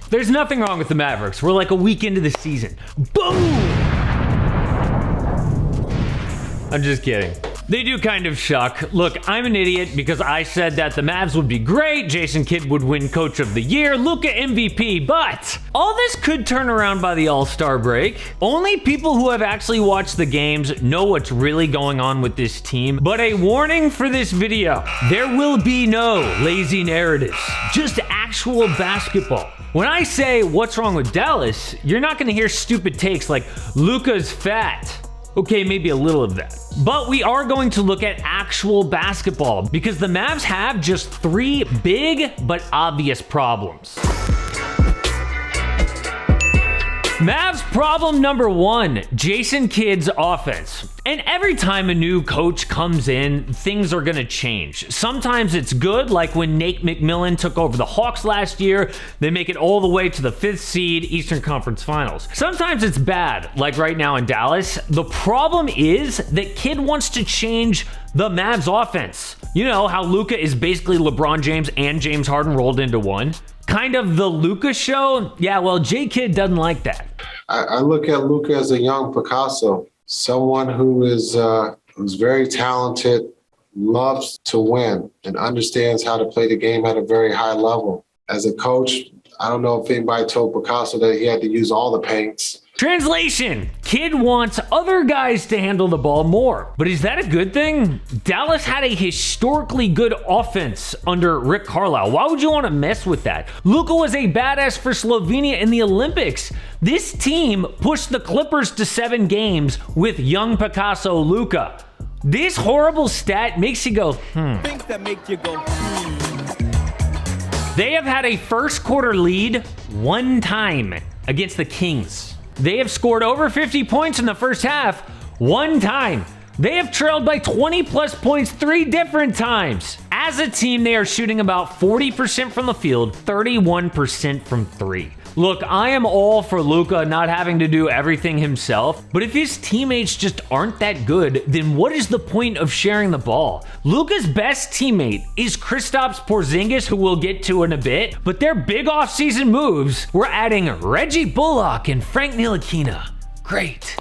There's nothing wrong with the Mavericks. We're like a week into the season. Boom! I'm just kidding. They do kind of suck. Look, I'm an idiot because I said that the Mavs would be great, Jason Kidd would win Coach of the Year, Luka MVP, but all this could turn around by the All-Star break. Only people who have actually watched the games know what's really going on with this team. But a warning for this video, there will be no lazy narratives, just actual basketball. When I say what's wrong with Dallas, you're not gonna hear stupid takes like Luka's fat. Okay, maybe a little of that. But we are going to look at actual basketball because the Mavs have just 3 big but obvious problems. Mavs problem number 1, Jason Kidd's offense. And every time a new coach comes in, things are gonna change. Sometimes it's good, like when Nate McMillan took over the Hawks last year. They make it all the way to the 5th seed Eastern Conference Finals. Sometimes it's bad, like right now in Dallas. The problem is that Kidd wants to change the Mavs offense. You know how Luka is basically LeBron James and James Harden rolled into one? Kind of the Luka show? Yeah, well, J. Kidd doesn't like that. I look at Luka as a young Picasso, someone who is who's very talented, loves to win, and understands how to play the game at a very high level. As a coach, I don't know if anybody told Picasso that he had to use all the paints. Translation: Kidd wants other guys to handle the ball more. But is that a good thing? Dallas had a historically good offense under Rick Carlisle. Why would you want to mess with that? Luka was a badass for Slovenia in the Olympics. This team pushed the Clippers to 7 games with young Picasso Luka. This horrible stat makes you go, Things that make you go, They have had a first quarter lead 1 time against the Kings. They have scored over 50 points in the first half 1 time. They have trailed by 20 plus points 3 different times. As a team, they are shooting about 40% from the field, 31% from 3. Look, I am all for Luka not having to do everything himself, but if his teammates just aren't that good, then what is the point of sharing the ball? Luka's best teammate is Kristaps Porzingis, who we'll get to in a bit, but their big offseason moves were adding Reggie Bullock and Frank Ntilikina. Great.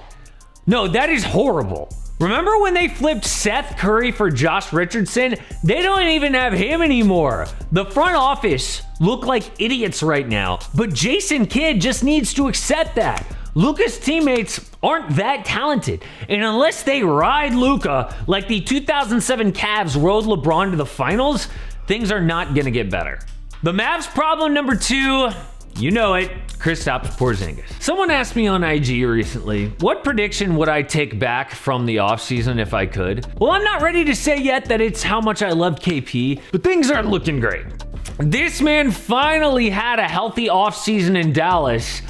No, that is horrible. Remember when they flipped Seth Curry for Josh Richardson? They don't even have him anymore. The front office look like idiots right now, but Jason Kidd just needs to accept that. Luka's teammates aren't that talented, and unless they ride Luka like the 2007 Cavs rode LeBron to the finals, things are not gonna get better. The Mavs problem number 2, you know it, Kristaps Porzingis. Someone asked me on IG recently, what prediction would I take back from the offseason if I could? Well, I'm not ready to say yet that it's how much I loved KP, but things aren't looking great. This man finally had a healthy offseason in Dallas,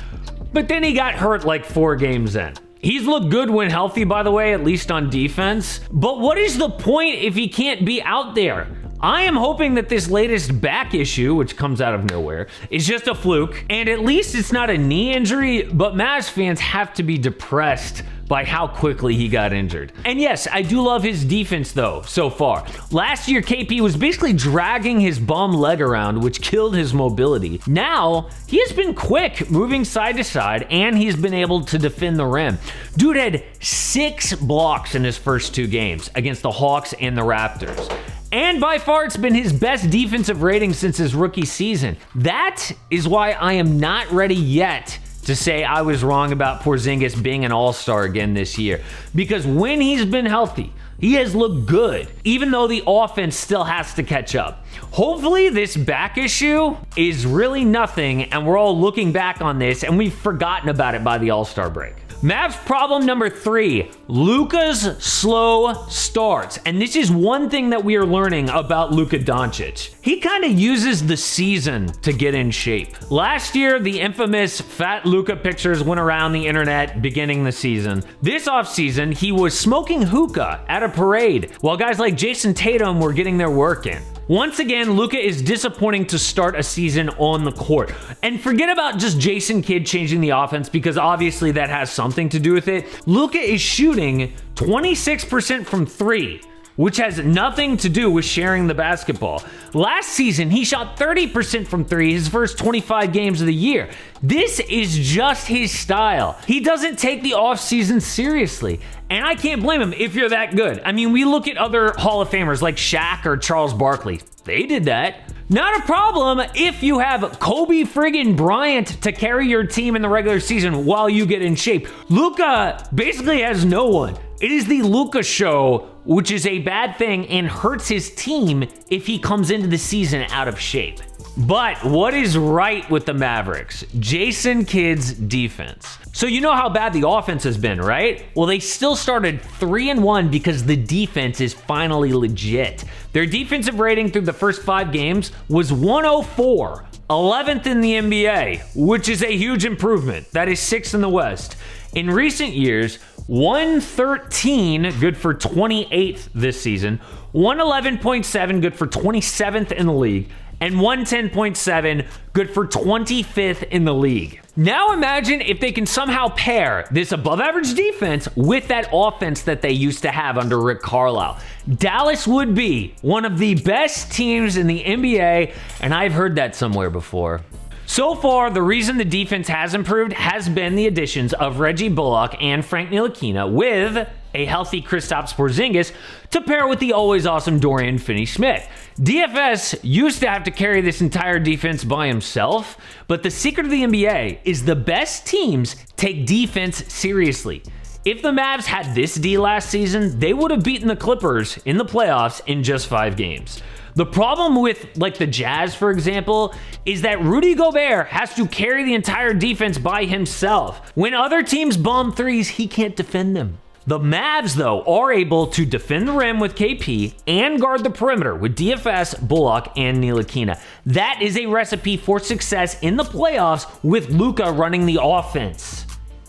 but then he got hurt like 4 games in. He's looked good when healthy, by the way, at least on defense. But what is the point if he can't be out there? I am hoping that this latest back issue, which comes out of nowhere, is just a fluke, and at least it's not a knee injury, but Mavs fans have to be depressed by how quickly he got injured. And yes, I do love his defense though, so far. Last year, KP was basically dragging his bum leg around, which killed his mobility. Now, he has been quick, moving side to side, and he's been able to defend the rim. Dude had 6 blocks in his first 2 games against the Hawks and the Raptors. And by far, it's been his best defensive rating since his rookie season. That is why I am not ready yet to say I was wrong about Porzingis being an all-star again this year. Because when he's been healthy, he has looked good, even though the offense still has to catch up. Hopefully this back issue is really nothing, and we're all looking back on this, and we've forgotten about it by the All-Star break. Mavs problem number 3, Luka's slow starts. And this is one thing that we are learning about Luka Doncic. He kind of uses the season to get in shape. Last year, the infamous fat Luka pictures went around the internet beginning the season. This offseason, he was smoking hookah at a parade, while guys like Jason Tatum were getting their work in. Once again, Luka is disappointing to start a season on the court. And forget about just Jason Kidd changing the offense, because obviously that has something to do with it. Luka is shooting 26% from 3. which has nothing to do with sharing the basketball. Last season, he shot 30% from three his first 25 games of the year. This is just his style. He doesn't take the offseason seriously. And I can't blame him if you're that good. I mean, we look at other Hall of Famers like Shaq or Charles Barkley. They did that. Not a problem if you have Kobe friggin' Bryant to carry your team in the regular season while you get in shape. Luka basically has no one. It is the Luka show, which is a bad thing and hurts his team if he comes into the season out of shape. But what is right with the Mavericks? Jason Kidd's defense. So you know how bad the offense has been, right? Well, they still started 3-1 because the defense is finally legit. Their defensive rating through the first 5 games was 104, 11th in the NBA, which is a huge improvement. That is 6th in the West. In recent years, 113, good for 28th this season, 111.7, good for 27th in the league, and 110.7, good for 25th in the league. Now imagine if they can somehow pair this above-average defense with that offense that they used to have under Rick Carlisle. Dallas would be one of the best teams in the NBA, and I've heard that somewhere before. So far, the reason the defense has improved has been the additions of Reggie Bullock and Frank Ntilikina with a healthy Kristaps Porzingis to pair with the always awesome Dorian Finney-Smith. DFS used to have to carry this entire defense by himself, but the secret of the NBA is the best teams take defense seriously. If the Mavs had this D last season, they would have beaten the Clippers in the playoffs in just 5 games. The problem with, like, the Jazz, for example, is that Rudy Gobert has to carry the entire defense by himself. When other teams bomb threes, he can't defend them. The Mavs, though, are able to defend the rim with KP and guard the perimeter with DFS, Bullock, and Ntilikina. That is a recipe for success in the playoffs with Luka running the offense.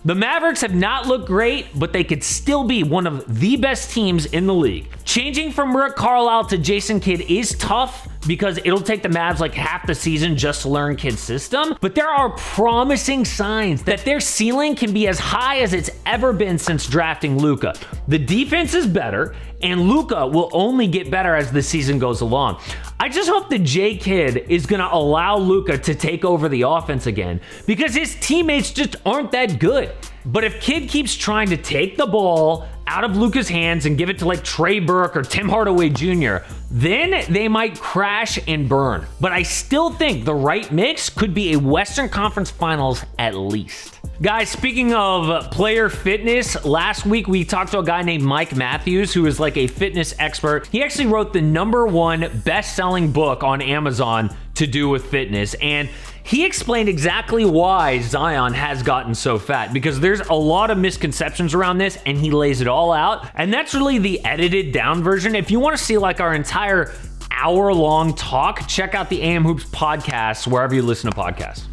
The Mavericks have not looked great, but they could still be one of the best teams in the league. Changing from Rick Carlisle to Jason Kidd is tough because it'll take the Mavs like half the season just to learn Kidd's system, but there are promising signs that their ceiling can be as high as it's ever been since drafting Luka. The defense is better, and Luka will only get better as the season goes along. I just hope that J. Kidd is going to allow Luka to take over the offense again because his teammates just aren't that good. But if Kidd keeps trying to take the ball out of Luka's hands and give it to like Trey Burke or Tim Hardaway Jr., then they might crash and burn. But I still think the right mix could be a Western Conference Finals at least. Guys, speaking of player fitness, last week we talked to a guy named Mike Matthews, who is like a fitness expert. He actually wrote the #1 best-selling book on Amazon to do with fitness, and he explained exactly why Zion has gotten so fat, because there's a lot of misconceptions around this, and he lays it all out. And that's really the edited down version. If you want to see like our entire hour-long talk, check out the AM Hoops podcast wherever you listen to podcasts.